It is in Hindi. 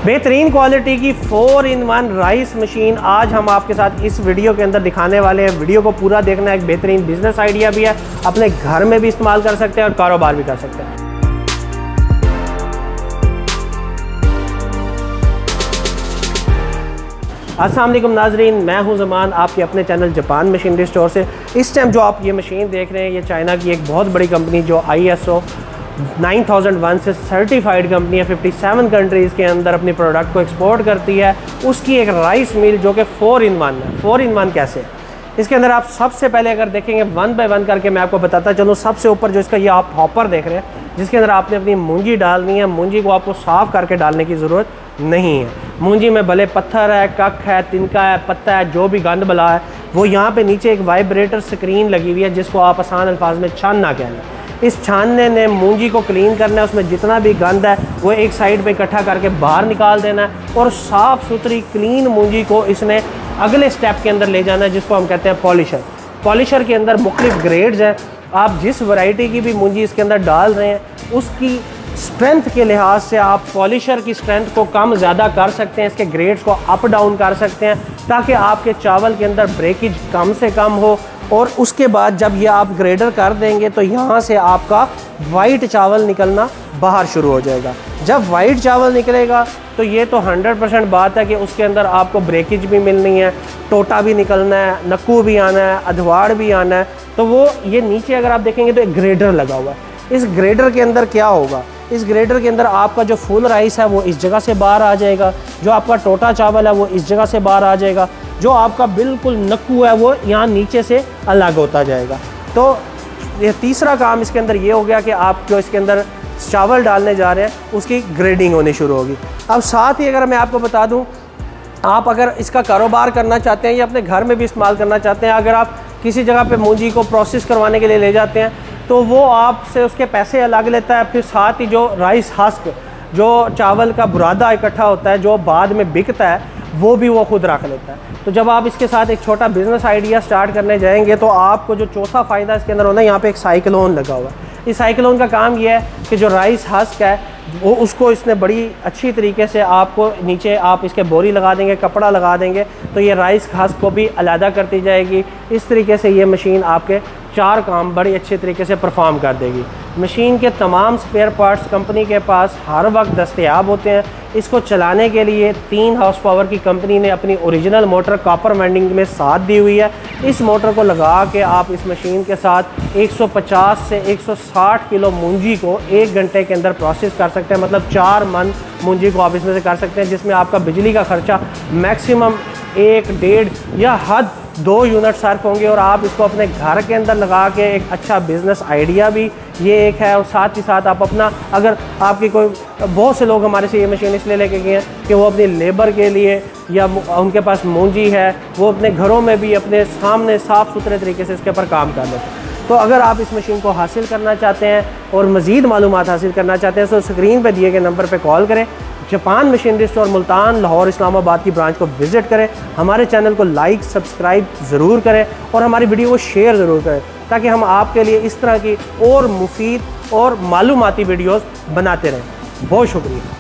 बेहतरीन क्वालिटी की 4-in-1 राइस मशीन आज हम आपके साथ इस वीडियो के अंदर दिखाने वाले हैं। वीडियो को पूरा देखना, एक बेहतरीन बिजनेस आइडिया भी है, अपने घर में भी इस्तेमाल कर सकते हैं और कारोबार भी कर सकते हैं। अस्सलाम वालेकुम नाजरीन, मैं हूं ज़मान, आपके अपने चैनल जापान मशीनरी स्टोर से। इस टाइम जो आप ये मशीन देख रहे हैं, ये चाइना की एक बहुत बड़ी कंपनी जो ISO 9001 से सर्टिफाइड कंपनी है, 57 कंट्रीज़ के अंदर अपनी प्रोडक्ट को एक्सपोर्ट करती है। उसकी एक राइस मिल जो कि 4-in-1 है। 4-in-1 कैसे? इसके अंदर आप सबसे पहले अगर देखेंगे 1 बाय 1 करके मैं आपको बताता चलूँ। सबसे ऊपर जो इसका ये आप हॉपर देख रहे हैं, जिसके अंदर आपने अपनी मूंजी डालनी है। मूंजी को आपको साफ़ करके डालने की ज़रूरत नहीं है। मूंजी में भले पत्थर है, कख है, तिनका है, पत्ता है, जो भी गंद बला है वो यहाँ पे नीचे एक वाइब्रेटर स्क्रीन लगी हुई है, जिसको आप आसान अल्फाज में छानना कहते हैं। इस छानने ने मूंजी को क्लीन करना है, उसमें जितना भी गंद है वो एक साइड पे इकट्ठा करके बाहर निकाल देना है और साफ़ सुथरी क्लीन मूंजी को इसने अगले स्टेप के अंदर ले जाना है, जिसको हम कहते हैं पॉलिशर। पॉलिशर के अंदर मुख्तलिफ ग्रेड्स हैं। आप जिस वैरायटी की भी मूंजी इसके अंदर डाल रहे हैं, उसकी स्ट्रेंथ के लिहाज से आप पॉलिशर की स्ट्रेंथ को कम ज़्यादा कर सकते हैं, इसके ग्रेड्स को अप डाउन कर सकते हैं, ताकि आपके चावल के अंदर ब्रेकेज कम से कम हो। और उसके बाद जब ये आप ग्रेडर कर देंगे तो यहाँ से आपका वाइट चावल निकलना बाहर शुरू हो जाएगा। जब वाइट चावल निकलेगा तो ये तो 100% बात है कि उसके अंदर आपको ब्रेकेज भी मिलनी है, टोटा भी निकलना है, नक्कू भी आना है, अधवाड़ भी आना है। तो वो ये नीचे अगर आप देखेंगे तो एक ग्रेडर लगा हुआ है। इस ग्रेडर के अंदर क्या होगा? इस ग्रेडर के अंदर आपका जो फुल राइस है वो इस जगह से बाहर आ जाएगा, जो आपका टोटा चावल है वो इस जगह से बाहर आ जाएगा, जो आपका बिल्कुल नक्कू है वो यहाँ नीचे से अलग होता जाएगा। तो ये तीसरा काम इसके अंदर ये हो गया कि आप जो इसके अंदर चावल डालने जा रहे हैं उसकी ग्रेडिंग होनी शुरू होगी। अब साथ ही अगर मैं आपको बता दूँ, आप अगर इसका कारोबार करना चाहते हैं या अपने घर में भी इस्तेमाल करना चाहते हैं, अगर आप किसी जगह पे मूंजी को प्रोसेस करवाने के लिए ले जाते हैं तो वो आपसे उसके पैसे अलग लेता है। फिर साथ ही जो राइस हस्क, जो चावल का बुरादा इकट्ठा होता है जो बाद में बिकता है, वो भी वो खुद रख लेता है। तो जब आप इसके साथ एक छोटा बिजनेस आइडिया स्टार्ट करने जाएंगे तो आपको जो चौथा फ़ायदा इसके अंदर होना है, यहाँ पे एक साइक्लोन लगा हुआ है। इस साइक्लोन का काम ये है कि जो राइस हस्क है वो उसको इसने बड़ी अच्छी तरीके से आपको नीचे आप इसके बोरी लगा देंगे, कपड़ा लगा देंगे तो ये राइस हस्क को भी अलहदा करती जाएगी। इस तरीके से ये मशीन आपके 4 काम बड़ी अच्छे तरीके से परफॉर्म कर देगी। मशीन के तमाम स्पेयर पार्ट्स कंपनी के पास हर वक्त दस्तयाब होते हैं। इसको चलाने के लिए 3 हॉर्स पावर की कंपनी ने अपनी ओरिजिनल मोटर कॉपर वाइंडिंग में साथ दी हुई है। इस मोटर को लगा के आप इस मशीन के साथ 150 से 160 किलो मूंजी को 1 घंटे के अंदर प्रोसेस कर सकते हैं। मतलब 4 मन मूंजी को आप इसमें से कर सकते हैं, जिसमें आपका बिजली का खर्चा मैक्सिमम 1, 1.5 या हद 2 यूनिट सर्फ होंगे। और आप इसको अपने घर के अंदर लगा के एक अच्छा बिज़नेस आइडिया भी ये एक है। और साथ ही साथ आप अपना, अगर आपकी कोई, बहुत से लोग हमारे से ये मशीन इसलिए लेके गए हैं कि वो अपनी लेबर के लिए या उनके पास मूंजी है, वो अपने घरों में भी अपने सामने साफ़ सुथरे तरीके से इसके ऊपर काम कर लेते हैं। तो अगर आप इस मशीन को हासिल करना चाहते हैं और मज़ीद मालूमात हासिल करना चाहते हैं तो स्क्रीन पर दिए गए नंबर पर कॉल करें। Japan machinery store Multan, Lahore, Islamabad की ब्रांच को विज़िट करें। हमारे चैनल को लाइक सब्सक्राइब ज़रूर करें और हमारी वीडियो को शेयर ज़रूर करें, ताकि हम आपके लिए इस तरह की और मुफीद और मालूमाती वीडियोस बनाते रहें। बहुत शुक्रिया।